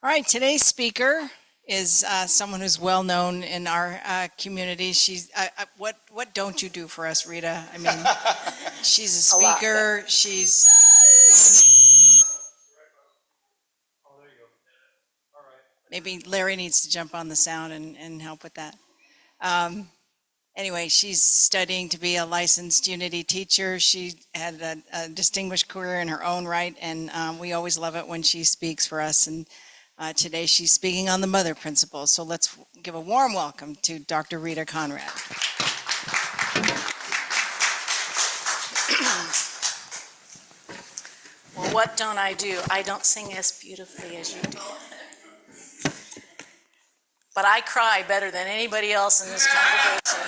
All right, today's speaker is someone who's well known in our community. She's what don't you do for us, Rita? I mean, she's a speaker. She's maybe Larry needs to jump on the sound and help with that. Anyway, she's studying to be a licensed Unity teacher. She had a distinguished career in her own right, and we always love it when she speaks for us. And today she's speaking on the mother principle. So let's give a warm welcome to Dr. Rita Conrad. Well, what don't I do? I don't sing as beautifully as you do. But I cry better than anybody else in this congregation.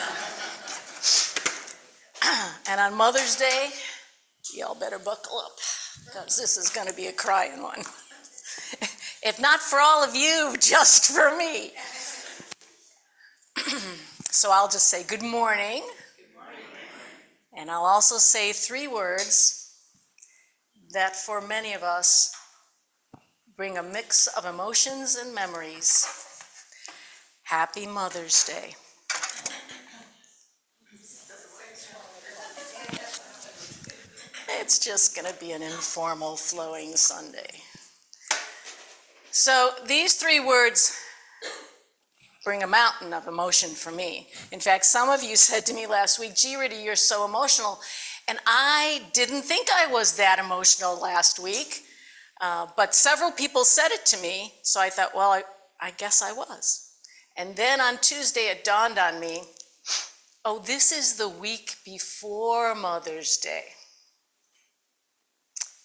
And on Mother's Day, y'all better buckle up, because this is going to be a crying one. If not for all of you, just for me. So I'll just say good morning. Good morning. And I'll also say 3 words that for many of us bring a mix of emotions and memories. Happy Mother's Day. It's just going to be an informal, flowing Sunday. So these 3 words bring a mountain of emotion for me. In fact, some of you said to me last week, "Gee, Rita, you're so emotional." And I didn't think I was that emotional last week, but several people said it to me, so I thought, well, I guess I was. And then on Tuesday, it dawned on me, oh, this is the week before Mother's Day.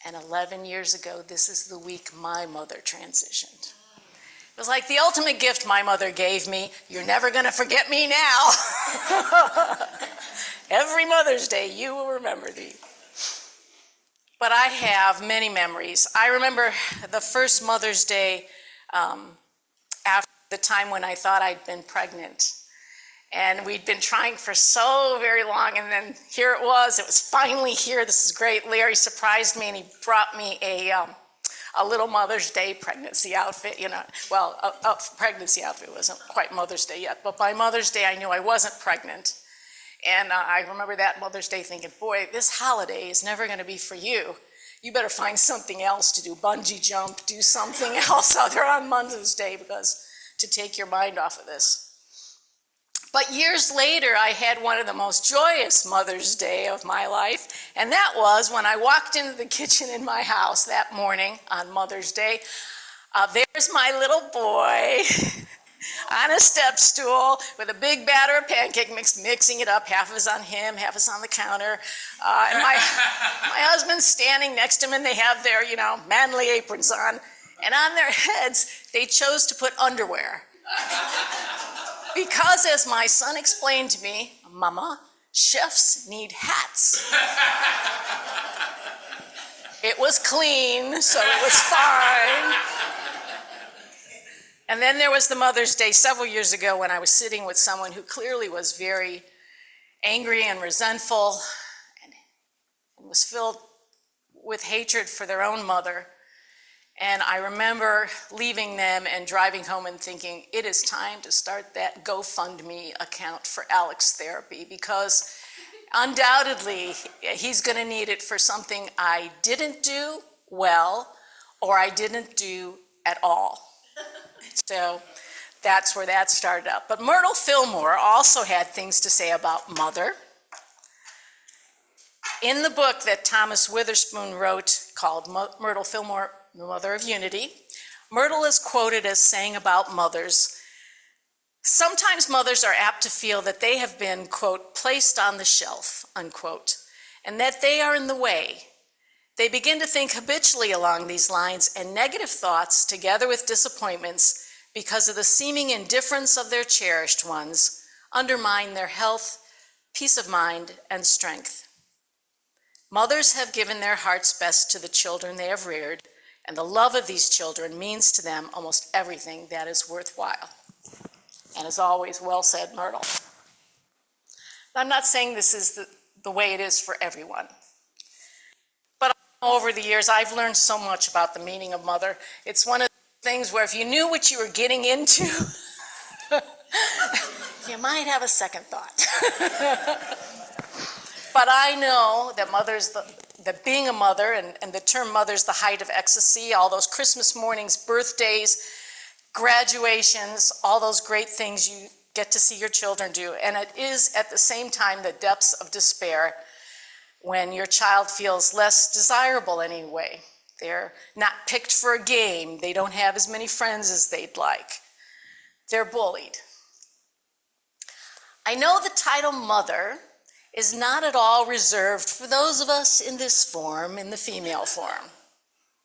And 11 years ago, this is the week my mother transitioned. It was like the ultimate gift my mother gave me. You're never going to forget me now. Every Mother's Day, you will remember me. But I have many memories. I remember the first Mother's Day after the time when I thought I'd been pregnant. And we'd been trying for so very long, and then here it was finally here. This is great. Larry surprised me, and he brought me a little Mother's Day pregnancy outfit, Well, a pregnancy outfit wasn't quite Mother's Day yet, but by Mother's Day I knew I wasn't pregnant. And I remember that Mother's Day thinking, boy, this holiday is never going to be for you. You better find something else to do, bungee jump, do something else other on Mother's Day, because to take your mind off of this. But years later, I had one of the most joyous Mother's Day of my life, and that was when I walked into the kitchen in my house that morning on Mother's Day. There's my little boy on a step stool with a big batter of pancake mix, mixing it up. Half is on him, half is on the counter. And my husband's standing next to him, and they have their, manly aprons on. And on their heads, they chose to put underwear. Because, as my son explained to me, Mama, chefs need hats. It was clean, so it was fine. And then there was the Mother's Day several years ago when I was sitting with someone who clearly was very angry and resentful and was filled with hatred for their own mother. And I remember leaving them and driving home and thinking, it is time to start that GoFundMe account for Alex therapy, because undoubtedly he's going to need it for something I didn't do well or I didn't do at all. So that's where that started up. But Myrtle Fillmore also had things to say about mother. In the book that Thomas Witherspoon wrote called Myrtle Fillmore, the Mother of Unity, Myrtle is quoted as saying about mothers, sometimes mothers are apt to feel that they have been, quote, placed on the shelf, unquote, and that they are in the way. They begin to think habitually along these lines, and negative thoughts, together with disappointments, because of the seeming indifference of their cherished ones, undermine their health, peace of mind, and strength. Mothers have given their heart's best to the children they have reared, and the love of these children means to them almost everything that is worthwhile. And as always, well said, Myrtle. I'm not saying this is the way it is for everyone. But over the years, I've learned so much about the meaning of mother. It's one of the things where if you knew what you were getting into, you might have a second thought. But I know that that being a mother, and the term mother's the height of ecstasy, all those Christmas mornings, birthdays, graduations, all those great things you get to see your children do. And it is at the same time the depths of despair when your child feels less desirable anyway. They're not picked for a game. They don't have as many friends as they'd like. They're bullied. I know the title mother is not at all reserved for those of us in this form, in the female form,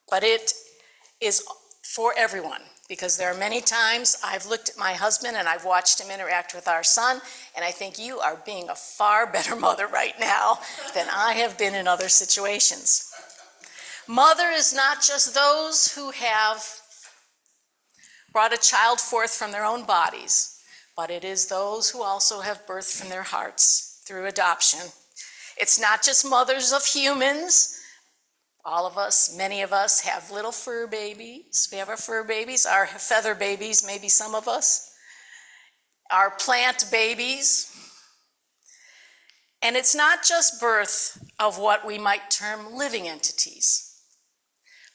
but it is for everyone, because there are many times I've looked at my husband and I've watched him interact with our son, and I think you are being a far better mother right now than I have been in other situations. Mother is not just those who have brought a child forth from their own bodies, but it is those who also have birthed from their hearts through adoption. It's not just mothers of humans. All of us, many of us, have little fur babies. We have our fur babies, our feather babies, maybe some of us, our plant babies. And it's not just birth of what we might term living entities,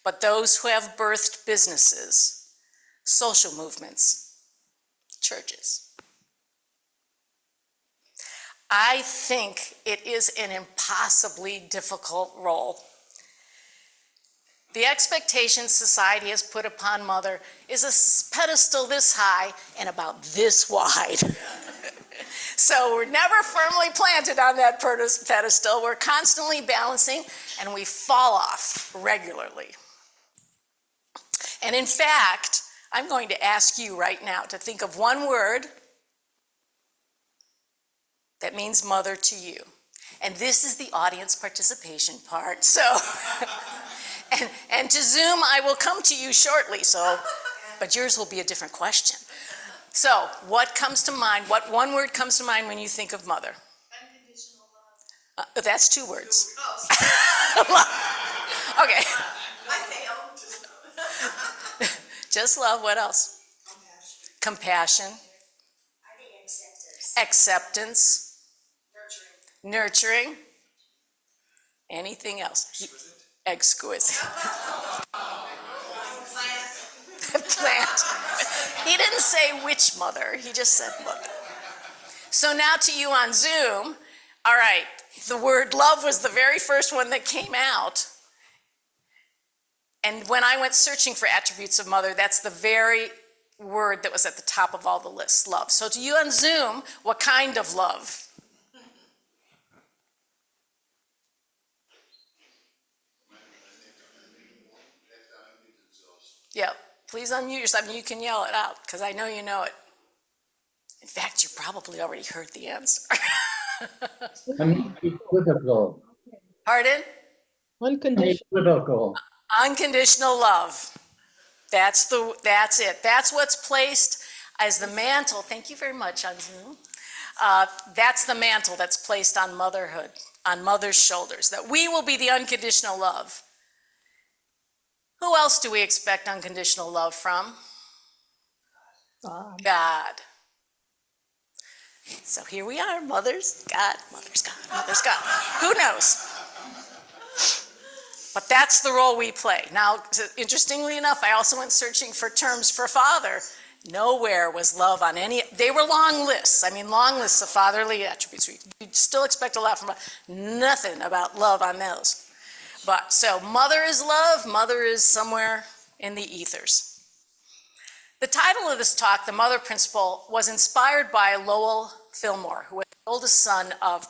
but those who have birthed businesses, social movements, churches. I think it is an impossibly difficult role. The expectation society has put upon mother is a pedestal this high and about this wide. So we're never firmly planted on that pedestal. We're constantly balancing, and we fall off regularly. And in fact, I'm going to ask you right now to think of one word that means mother to you. And this is the audience participation part. So, and to Zoom, I will come to you shortly, but yours will be a different question. So, what comes to mind? What one word comes to mind when you think of mother? Unconditional love. That's 2 words. Oh, Okay. I failed. Just love. What else? Compassion. I think acceptance. Acceptance. Nurturing. Nurturing. Anything else? Exquisite. Plant. He didn't say which mother, he just said mother. So now to you on Zoom. All right, the word love was the very first one that came out. And when I went searching for attributes of mother, that's the very word that was at the top of all the lists, love. So to you on Zoom, what kind of love? Yeah, please unmute yourself. You can yell it out, because I know you know it. In fact, you probably already heard the answer. Unequivocal. Pardon? Unequivocal. Unconditional love. That's it. That's what's placed as the mantle. Thank you very much on Zoom. That's the mantle that's placed on motherhood, on mother's shoulders, that we will be the unconditional love. Who else do we expect unconditional love from? God. So here we are, mothers, God, mothers, God, mothers, God. Who knows? But that's the role we play. Now, interestingly enough, I also went searching for terms for father. Nowhere was love on any. They were long lists. I mean, long lists of fatherly attributes. You'd still expect a lot from nothing about love on those. But so mother is love, mother is somewhere in the ethers. The title of this talk, The Mother Principle, was inspired by Lowell Fillmore, who was the oldest son of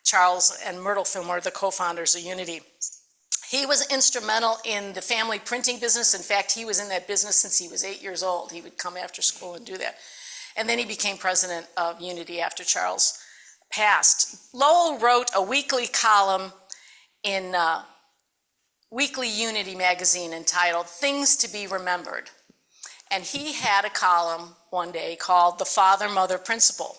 Charles and Myrtle Fillmore, the co-founders of Unity. He was instrumental in the family printing business. In fact, he was in that business since he was 8 years old. He would come after school and do that. And then he became president of Unity after Charles passed. Lowell wrote a weekly column in Weekly Unity magazine entitled Things to Be Remembered. And he had a column one day called The Father-Mother Principle.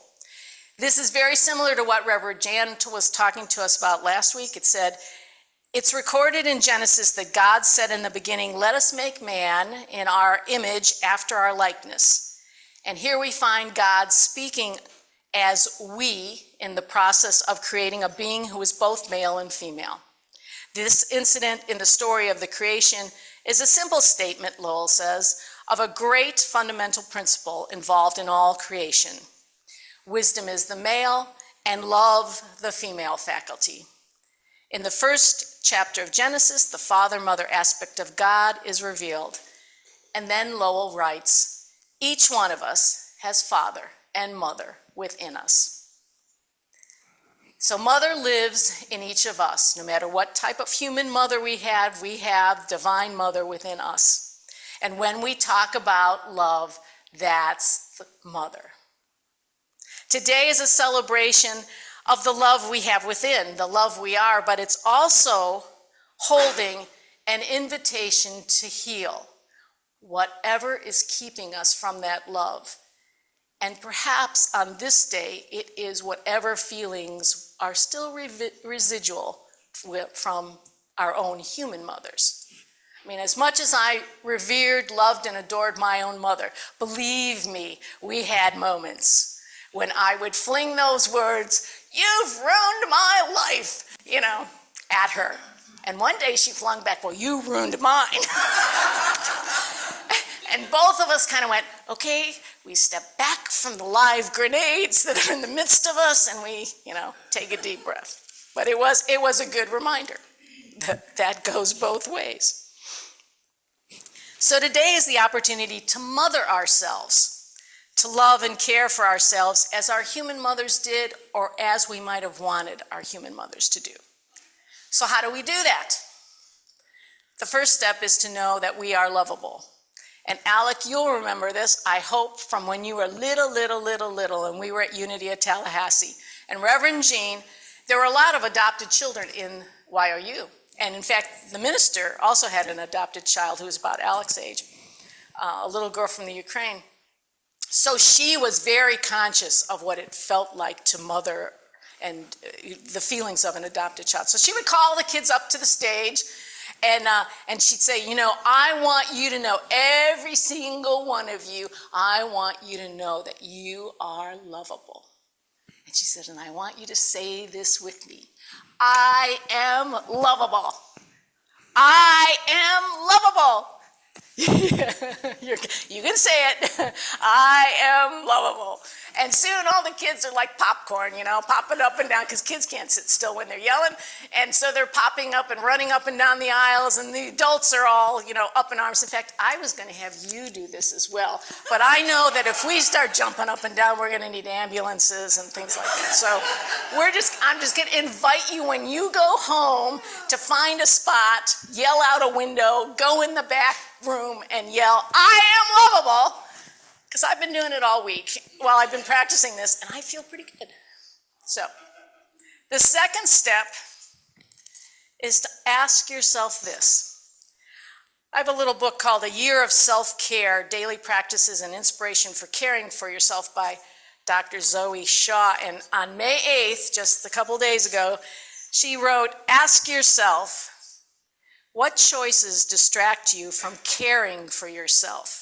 This is very similar to what Reverend Jan was talking to us about last week. It said, It's recorded in Genesis that God said in the beginning, "Let us make man in our image after our likeness." And here we find God speaking as we in the process of creating a being who is both male and female. This incident in the story of the creation is a simple statement, Lowell says, of a great fundamental principle involved in all creation. Wisdom is the male and love the female faculty. In the first chapter of Genesis, the father-mother aspect of God is revealed. And then Lowell writes, each one of us has father and mother within us. So mother lives in each of us. No matter what type of human mother we have divine mother within us. And when we talk about love, that's the mother. Today is a celebration of the love we have within, the love we are, but it's also holding an invitation to heal whatever is keeping us from that love. And perhaps on this day, it is whatever feelings are still residual from our own human mothers. I mean, as much as I revered, loved, and adored my own mother, believe me, we had moments when I would fling those words, "You've ruined my life," at her. And one day she flung back, "Well, you ruined mine." And both of us kind of went, okay, we step back from the live grenades that are in the midst of us, and we, take a deep breath. But it was a good reminder that goes both ways. So today is the opportunity to mother ourselves, to love and care for ourselves as our human mothers did, or as we might have wanted our human mothers to do. So how do we do that? The first step is to know that we are lovable. And Alec, you'll remember this, I hope, from when you were little, and we were at Unity at Tallahassee. And Reverend Jean, there were a lot of adopted children in YOU. And in fact, the minister also had an adopted child who was about Alec's age, a little girl from the Ukraine. So she was very conscious of what it felt like to mother and the feelings of an adopted child. So she would call the kids up to the stage, and she'd say, I want you to know, every single one of you, I want you to know that you are lovable. And she said, and I want you to say this with me. I am lovable. I am lovable. You can say it. I am lovable. And soon all the kids are like popcorn, popping up and down, because kids can't sit still when they're yelling. And so they're popping up and running up and down the aisles, and the adults are all, up in arms. In fact, I was going to have you do this as well. But I know that if we start jumping up and down, we're going to need ambulances and things like that. So I'm just going to invite you, when you go home, to find a spot, yell out a window, go in the back room and yell, I am lovable. Because I've been doing it all week while I've been practicing this, and I feel pretty good. So, the second step is to ask yourself this. I have a little book called A Year of Self-Care, Daily Practices and Inspiration for Caring for Yourself by Dr. Zoe Shaw. And on May 8th, just a couple days ago, she wrote, ask yourself, what choices distract you from caring for yourself?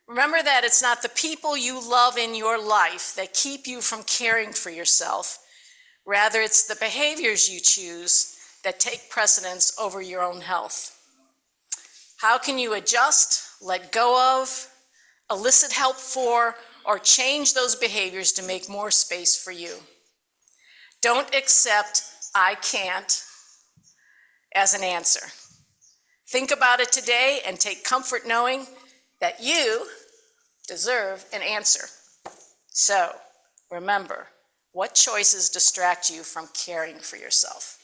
Remember that it's not the people you love in your life that keep you from caring for yourself. Rather, it's the behaviors you choose that take precedence over your own health. How can you adjust, let go of, elicit help for, or change those behaviors to make more space for you? Don't accept I can't as an answer. Think about it today and take comfort knowing that you deserve an answer. So, remember, what choices distract you from caring for yourself?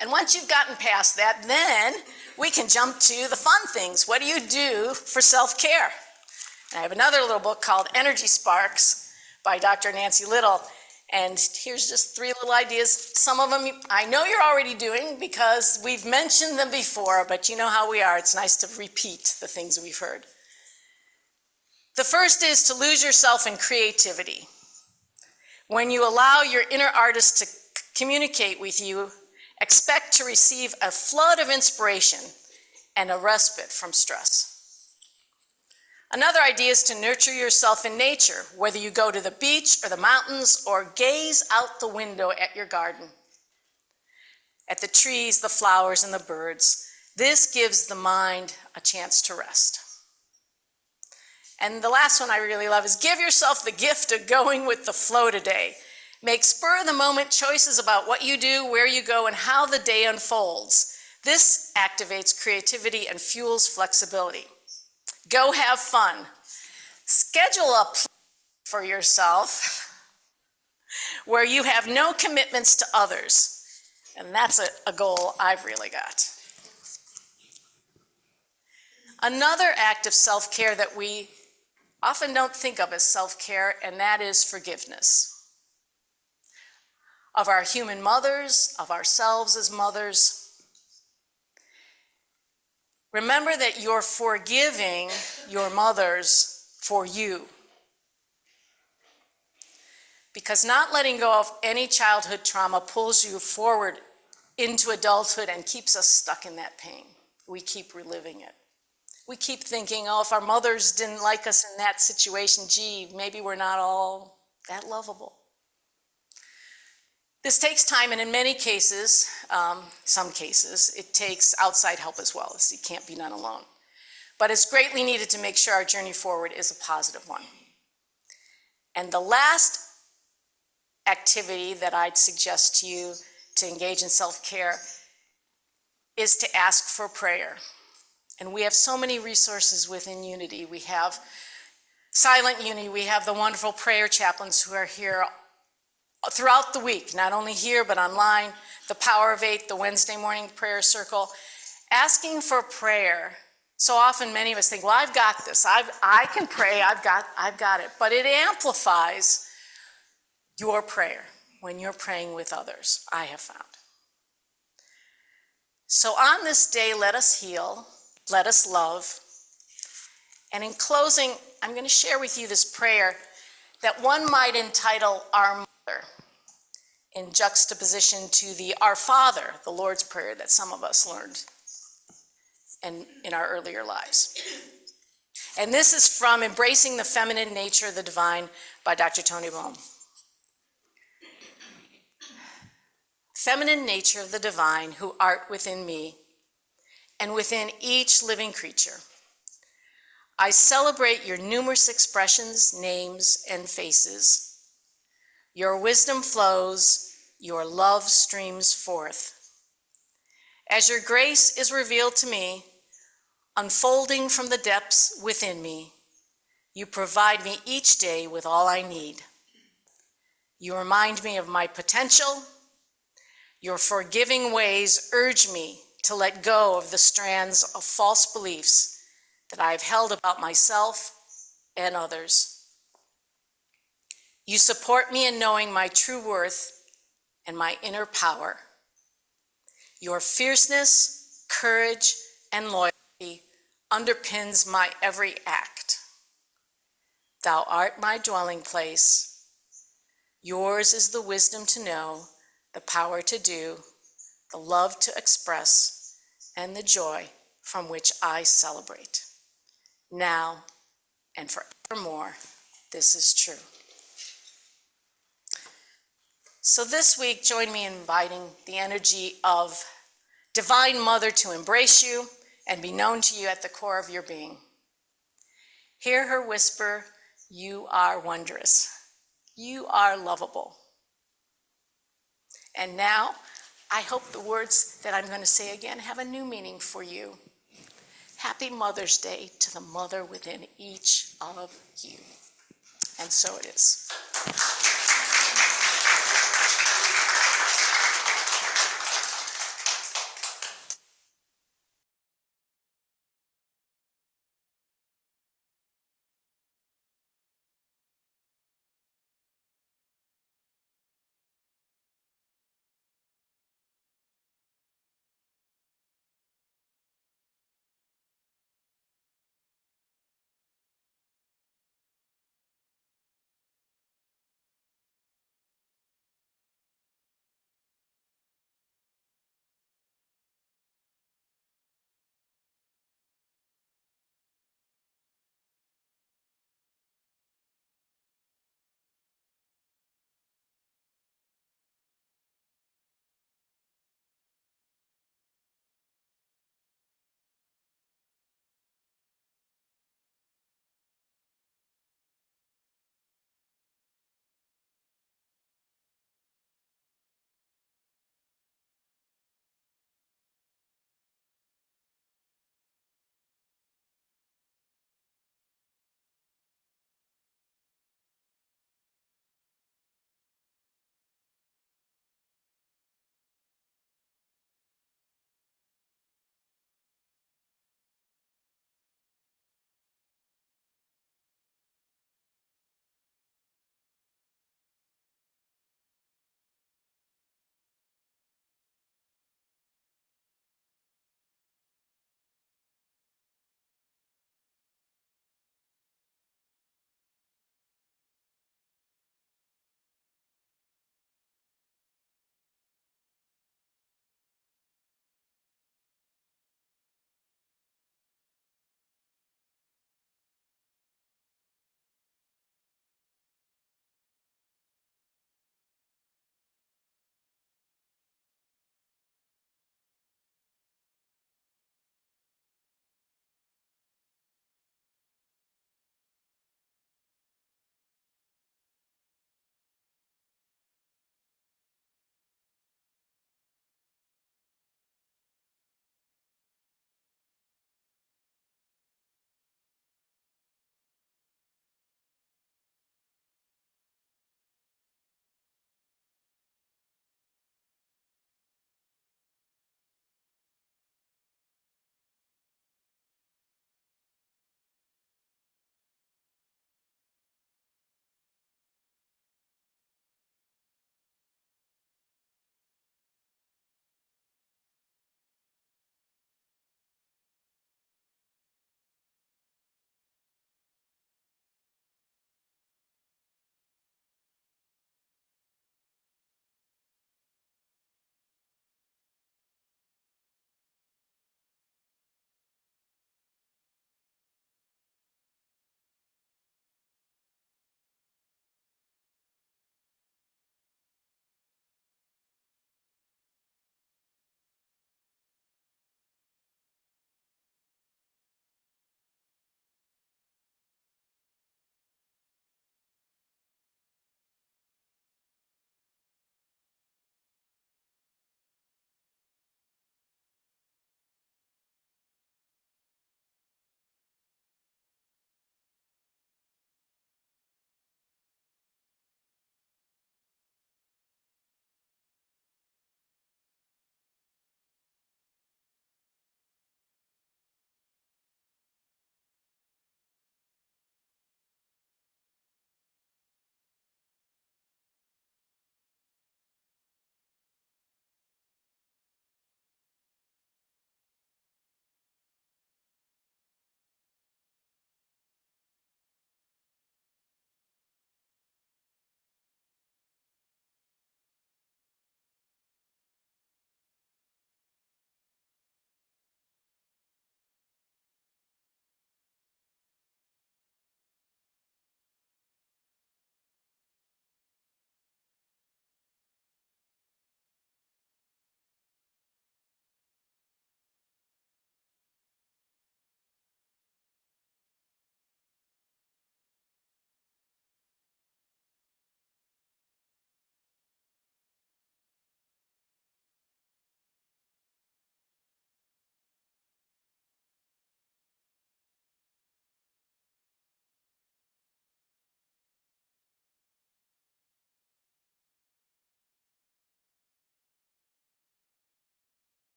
And once you've gotten past that, then we can jump to the fun things. What do you do for self-care? And I have another little book called Energy Sparks by Dr. Nancy Little. And here's just 3 little ideas. Some of them I know you're already doing because we've mentioned them before, but you know how we are. It's nice to repeat the things we've heard. The first is to lose yourself in creativity. When you allow your inner artist to communicate with you Expect to receive a flood of inspiration and a respite from stress. Another idea is to nurture yourself in nature, whether you go to the beach or the mountains or gaze out the window at your garden, at the trees, the flowers, and the birds. This gives the mind a chance to rest. And the last one I really love is give yourself the gift of going with the flow today. Make spur-of-the-moment choices about what you do, where you go, and how the day unfolds. This activates creativity and fuels flexibility. Go have fun. Schedule a plan for yourself where you have no commitments to others. And that's a goal I've really got. Another act of self-care that we often don't think of as self-care, and that is forgiveness. Of our human mothers, of ourselves as mothers. Remember that you're forgiving your mothers for you. Because not letting go of any childhood trauma pulls you forward into adulthood and keeps us stuck in that pain. We keep reliving it. We keep thinking, oh, if our mothers didn't like us in that situation, gee, maybe we're not all that lovable. This takes time, and in many cases, some cases, it takes outside help as well, as it can't be done alone. But it's greatly needed to make sure our journey forward is a positive one. And the last activity that I'd suggest to you to engage in self-care is to ask for prayer. And we have so many resources within Unity. We have Silent Unity, we have the wonderful prayer chaplains who are here throughout the week, not only here, but online, the Power of 8, the Wednesday morning prayer circle, asking for prayer. So often many of us think, well, I've got this. I can pray, I've got it. But it amplifies your prayer when you're praying with others, I have found. So on this day, let us heal, let us love. And in closing, I'm going to share with you this prayer that one might entitle Our Mother, in juxtaposition to the Our Father, the Lord's Prayer that some of us learned in our earlier lives. And this is from Embracing the Feminine Nature of the Divine by Dr. Tony Bohm. Feminine nature of the divine who art within me and within each living creature. I celebrate your numerous expressions, names, and faces. Your wisdom flows, your love streams forth. As your grace is revealed to me, unfolding from the depths within me, you provide me each day with all I need. You remind me of my potential. Your forgiving ways urge me to let go of the strands of false beliefs that I have held about myself and others. You support me in knowing my true worth and my inner power. Your fierceness, courage, and loyalty underpins my every act. Thou art my dwelling place. Yours is the wisdom to know, the power to do, the love to express, and the joy from which I celebrate. Now and forevermore, this is true. So this week, join me in inviting the energy of Divine Mother to embrace you and be known to you at the core of your being. Hear her whisper, you are wondrous. You are lovable. And now, I hope the words that I'm going to say again have a new meaning for you. Happy Mother's Day to the mother within each of you. And so it is.